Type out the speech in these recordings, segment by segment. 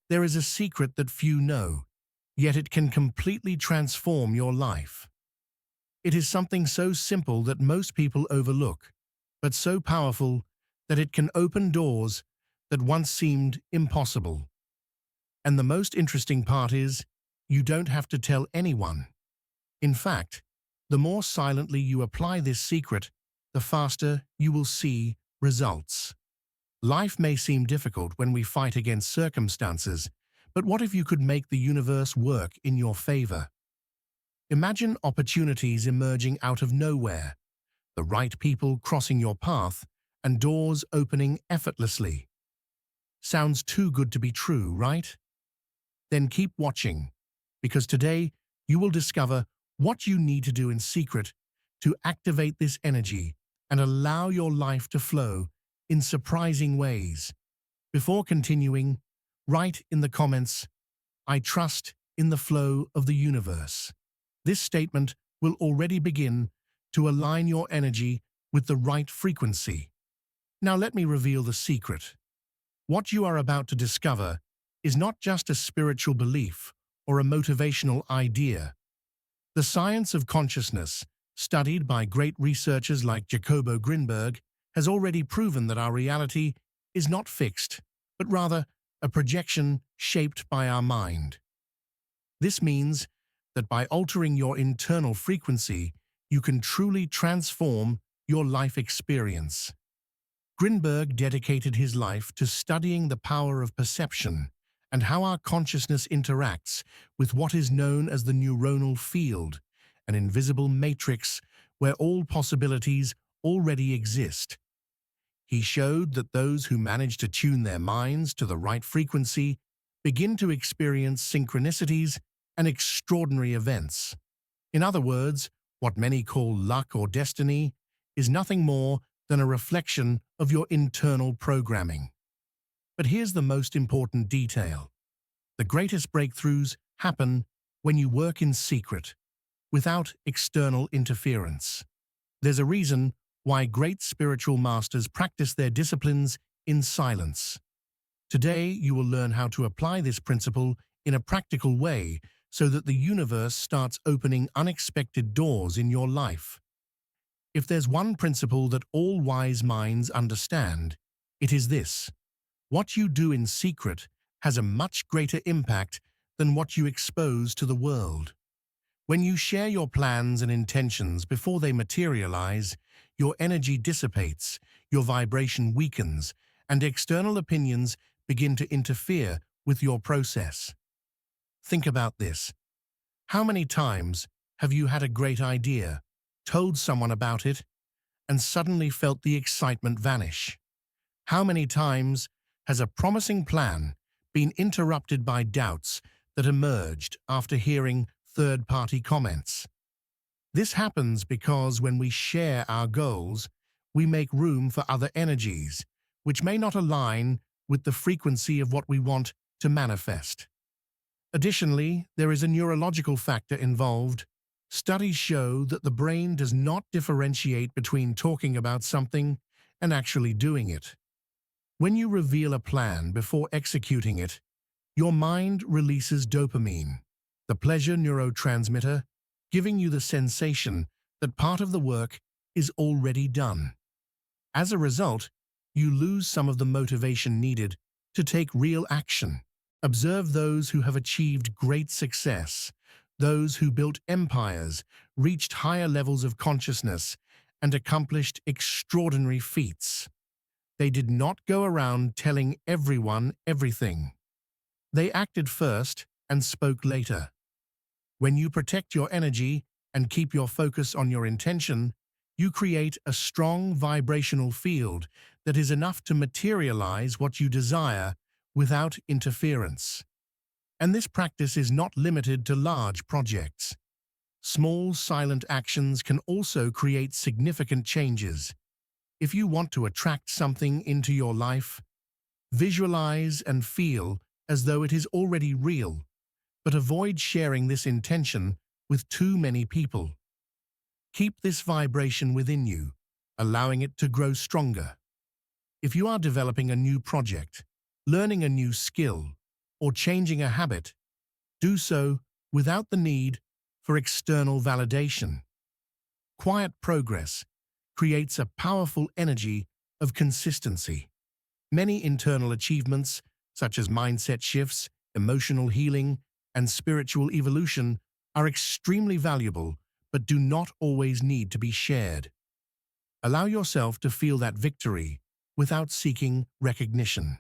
There is a secret that few know, yet it can completely transform your life. It is something so simple that most people overlook, but so powerful that it can open doors that once seemed impossible. And the most interesting part is, you don't have to tell anyone. In fact, the more silently you apply this secret, the faster you will see results. Life may seem difficult when we fight against circumstances, but what if you could make the universe work in your favor? Imagine opportunities emerging out of nowhere, the right people crossing your path, and doors opening effortlessly. Sounds too good to be true, right? Then keep watching, because today you will discover what you need to do in secret to activate this energy and allow your life to flow in surprising ways. Before continuing, write in the comments, "I trust in the flow of the universe." This statement will already begin to align your energy with the right frequency. Now let me reveal the secret. What you are about to discover is not just a spiritual belief or a motivational idea. The science of consciousness, studied by great researchers like Jacobo Grinberg, has already proven that our reality is not fixed, but rather a projection shaped by our mind. This means that by altering your internal frequency, you can truly transform your life experience. Grinberg dedicated his life to studying the power of perception and how our consciousness interacts with what is known as the neuronal field, an invisible matrix where all possibilities already exist. He showed that those who manage to tune their minds to the right frequency begin to experience synchronicities and extraordinary events. In other words, what many call luck or destiny is nothing more than a reflection of your internal programming. But here's the most important detail. The greatest breakthroughs happen when you work in secret, without external interference. There's a reason why great spiritual masters practice their disciplines in silence. Today, you will learn how to apply this principle in a practical way so that the universe starts opening unexpected doors in your life. If there's one principle that all wise minds understand, it is this: what you do in secret has a much greater impact than what you expose to the world. When you share your plans and intentions before they materialize, your energy dissipates, your vibration weakens, and external opinions begin to interfere with your process. Think about this. How many times have you had a great idea, told someone about it, and suddenly felt the excitement vanish? How many times has a promising plan been interrupted by doubts that emerged after hearing third-party comments? This happens because when we share our goals, we make room for other energies, which may not align with the frequency of what we want to manifest. Additionally, there is a neurological factor involved. Studies show that the brain does not differentiate between talking about something and actually doing it. When you reveal a plan before executing it, your mind releases dopamine, the pleasure neurotransmitter, giving you the sensation that part of the work is already done. As a result, you lose some of the motivation needed to take real action. Observe those who have achieved great success, those who built empires, reached higher levels of consciousness, and accomplished extraordinary feats. They did not go around telling everyone everything. They acted first and spoke later. When you protect your energy and keep your focus on your intention, you create a strong vibrational field that is enough to materialize what you desire without interference. And this practice is not limited to large projects. Small, silent actions can also create significant changes. If you want to attract something into your life, visualize and feel as though it is already real, but avoid sharing this intention with too many people. Keep this vibration within you, allowing it to grow stronger. If you are developing a new project, learning a new skill, or changing a habit, do so without the need for external validation. Quiet progress creates a powerful energy of consistency. Many internal achievements, such as mindset shifts, emotional healing, and spiritual evolution, are extremely valuable but do not always need to be shared. Allow yourself to feel that victory without seeking recognition.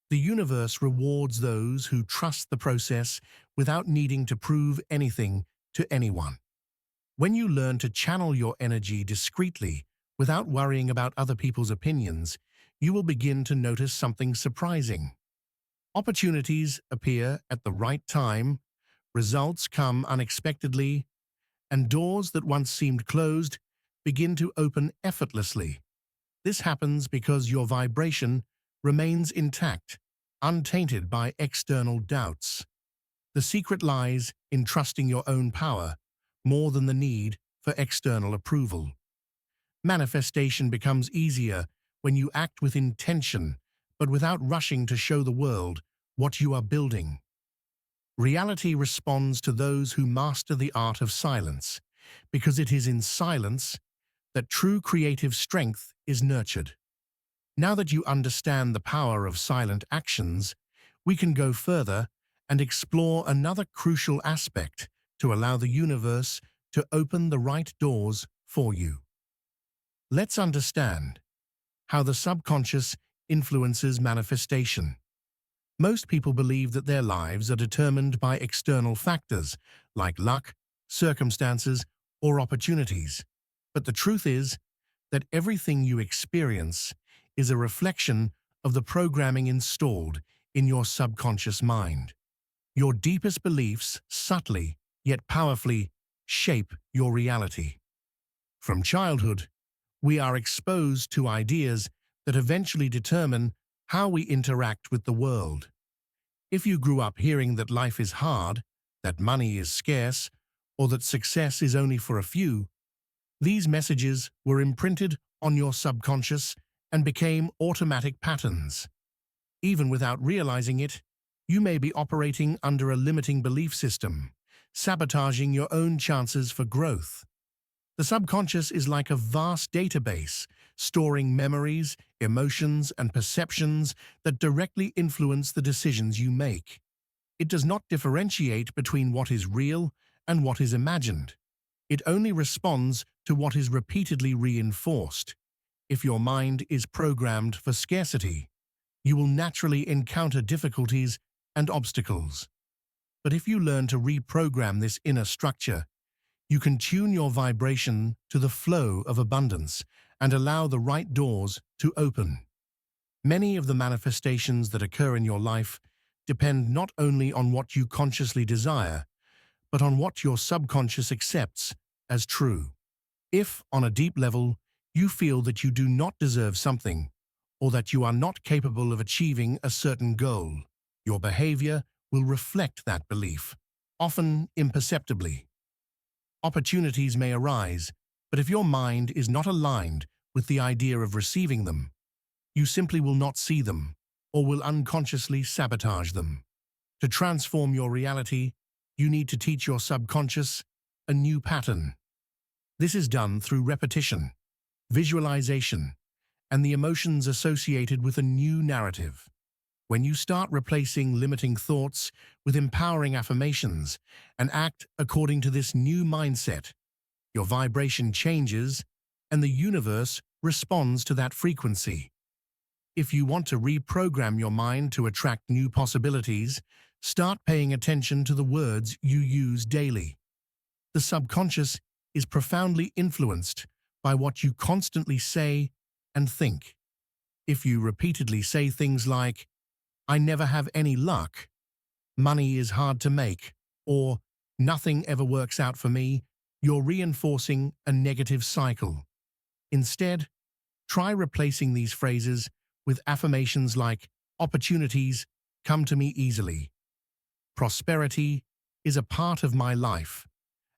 The universe rewards those who trust the process without needing to prove anything to anyone. When you learn to channel your energy discreetly without worrying about other people's opinions, you will begin to notice something surprising. Opportunities appear at the right time, results come unexpectedly, and doors that once seemed closed begin to open effortlessly. This happens because your vibration remains intact, untainted by external doubts. The secret lies in trusting your own power more than the need for external approval. Manifestation becomes easier when you act with intention, but without rushing to show the world what you are building. Reality responds to those who master the art of silence, because it is in silence that true creative strength is nurtured. Now that you understand the power of silent actions, we can go further and explore another crucial aspect to allow the universe to open the right doors for you. Let's understand how the subconscious influences manifestation. Most people believe that their lives are determined by external factors like luck, circumstances, or opportunities. But the truth is that everything you experience is a reflection of the programming installed in your subconscious mind. Your deepest beliefs subtly yet powerfully shape your reality. From childhood, we are exposed to ideas that eventually determine how we interact with the world. If you grew up hearing that life is hard, that money is scarce, or that success is only for a few, these messages were imprinted on your subconscious and became automatic patterns. Even without realizing it, you may be operating under a limiting belief system, sabotaging your own chances for growth. The subconscious is like a vast database, storing memories, emotions, and perceptions that directly influence the decisions you make. It does not differentiate between what is real and what is imagined. It only responds to what is repeatedly reinforced. If your mind is programmed for scarcity, you will naturally encounter difficulties and obstacles. But if you learn to reprogram this inner structure, you can tune your vibration to the flow of abundance and allow the right doors to open. Many of the manifestations that occur in your life depend not only on what you consciously desire, but on what your subconscious accepts as true. If, on a deep level, you feel that you do not deserve something, or that you are not capable of achieving a certain goal, your behavior will reflect that belief, often imperceptibly. Opportunities may arise, but if your mind is not aligned with the idea of receiving them, you simply will not see them or will unconsciously sabotage them. To transform your reality, you need to teach your subconscious a new pattern. This is done through repetition, visualization, and the emotions associated with a new narrative. When you start replacing limiting thoughts with empowering affirmations and act according to this new mindset, your vibration changes and the universe responds to that frequency. If you want to reprogram your mind to attract new possibilities, start paying attention to the words you use daily. The subconscious is profoundly influenced by what you constantly say and think. If you repeatedly say things like, "I never have any luck," "money is hard to make," or "nothing ever works out for me," you're reinforcing a negative cycle. Instead, try replacing these phrases with affirmations like, "Opportunities come to me easily," "Prosperity is a part of my life,"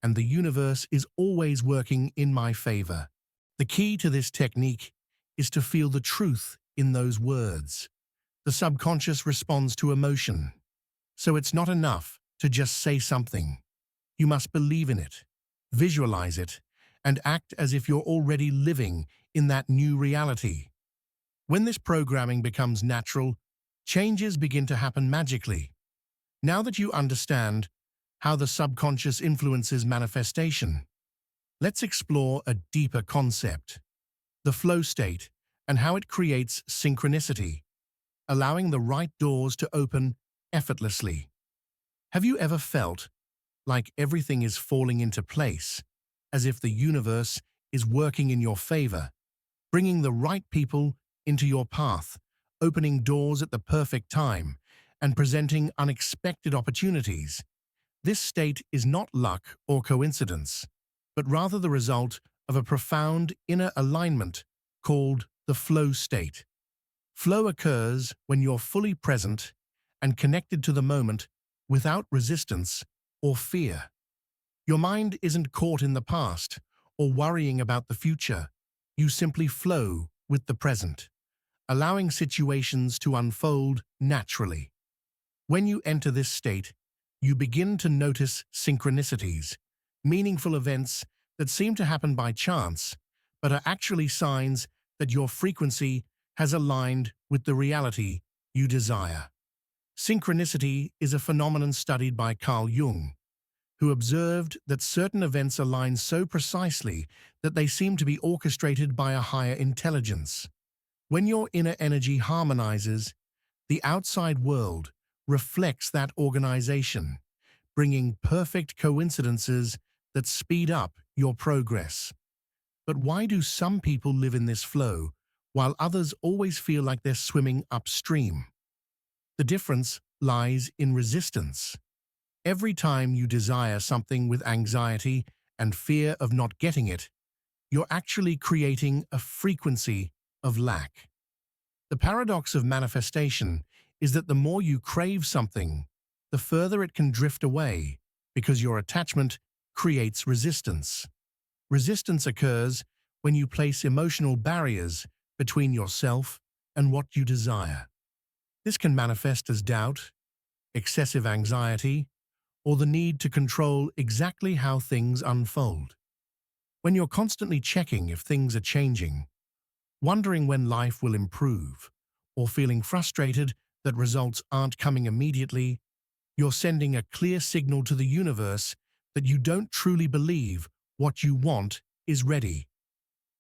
and "The universe is always working in my favor." The key to this technique is to feel the truth in those words. The subconscious responds to emotion. So it's not enough to just say something. You must believe in it, visualize it, and act as if you're already living in that new reality. When this programming becomes natural, changes begin to happen magically. Now that you understand how the subconscious influences manifestation, let's explore a deeper concept, the flow state, and how it creates synchronicity, allowing the right doors to open effortlessly. Have you ever felt like everything is falling into place, as if the universe is working in your favor, bringing the right people into your path, opening doors at the perfect time, and presenting unexpected opportunities? This state is not luck or coincidence, but rather the result of a profound inner alignment called the flow state. Flow occurs when you're fully present and connected to the moment without resistance or fear. Your mind isn't caught in the past or worrying about the future. You simply flow with the present, allowing situations to unfold naturally. When you enter this state, you begin to notice synchronicities, meaningful events that seem to happen by chance, but are actually signs that your frequency has aligned with the reality you desire. Synchronicity is a phenomenon studied by Carl Jung, who observed that certain events align so precisely that they seem to be orchestrated by a higher intelligence. When your inner energy harmonizes, the outside world reflects that organization, bringing perfect coincidences that speed up your progress. But why do some people live in this flow, while others always feel like they're swimming upstream? The difference lies in resistance. Every time you desire something with anxiety and fear of not getting it, you're actually creating a frequency of lack. The paradox of manifestation is that the more you crave something, the further it can drift away because your attachment creates resistance. Resistance occurs when you place emotional barriers between yourself and what you desire. This can manifest as doubt, excessive anxiety, or the need to control exactly how things unfold. When you're constantly checking if things are changing, wondering when life will improve, or feeling frustrated that results aren't coming immediately, you're sending a clear signal to the universe that you don't truly believe what you want is ready.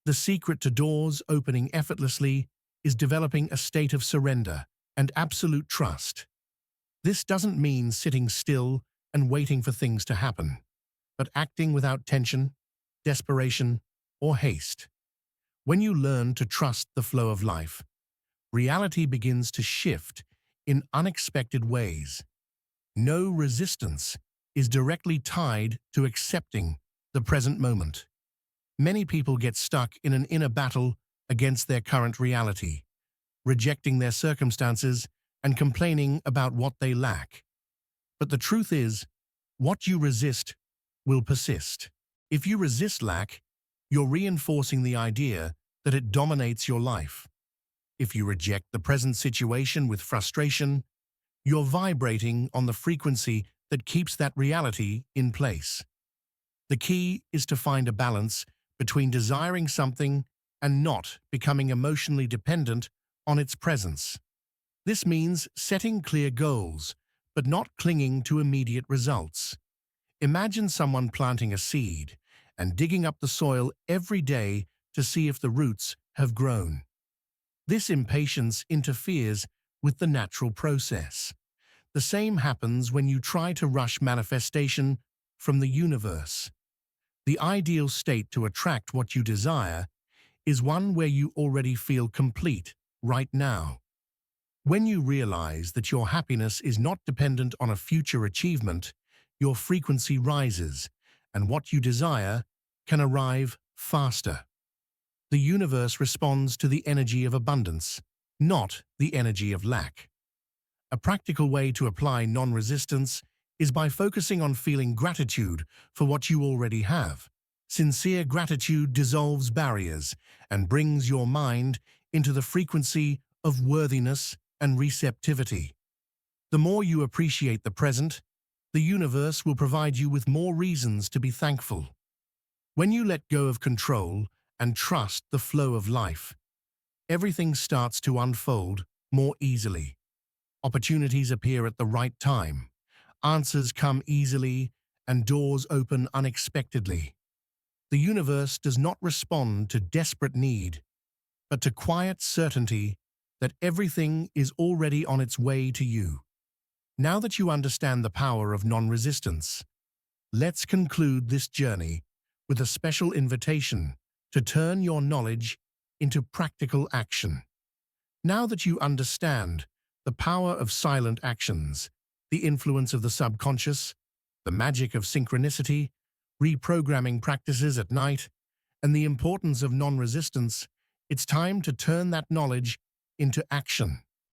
The secret to doors opening effortlessly is developing a state of surrender and absolute trust. This doesn't mean sitting still and waiting for things to happen, but acting without tension, desperation, or haste. When you learn to trust the flow of life, reality begins to shift in unexpected ways. No resistance is directly tied to accepting the present moment. Many people get stuck in an inner battle against their current reality, rejecting their circumstances and complaining about what they lack. But the truth is, what you resist will persist. If you resist lack, you're reinforcing the idea that it dominates your life. If you reject the present situation with frustration, you're vibrating on the frequency that keeps that reality in place. The key is to find a balance between desiring something and not becoming emotionally dependent on its presence. This means setting clear goals, but not clinging to immediate results. Imagine someone planting a seed and digging up the soil every day to see if the roots have grown. This impatience interferes with the natural process. The same happens when you try to rush manifestation from the universe. The ideal state to attract what you desire is one where you already feel complete right now. When you realize that your happiness is not dependent on a future achievement, your frequency rises, and what you desire can arrive faster. The universe responds to the energy of abundance, not the energy of lack. A practical way to apply non-resistance is by focusing on feeling gratitude for what you already have. Sincere gratitude dissolves barriers and brings your mind into the frequency of worthiness and receptivity. The more you appreciate the present, the universe will provide you with more reasons to be thankful. When you let go of control and trust the flow of life, everything starts to unfold more easily. Opportunities appear at the right time, answers come easily, and doors open unexpectedly. The universe does not respond to desperate need, but to quiet certainty that everything is already on its way to you. Now that you understand the power of non-resistance, let's conclude this journey with a special invitation to turn your knowledge into practical action. Now that you understand the power of silent actions, the influence of the subconscious, the magic of synchronicity, reprogramming practices at night, and the importance of non-resistance, it's time to turn that knowledge into action.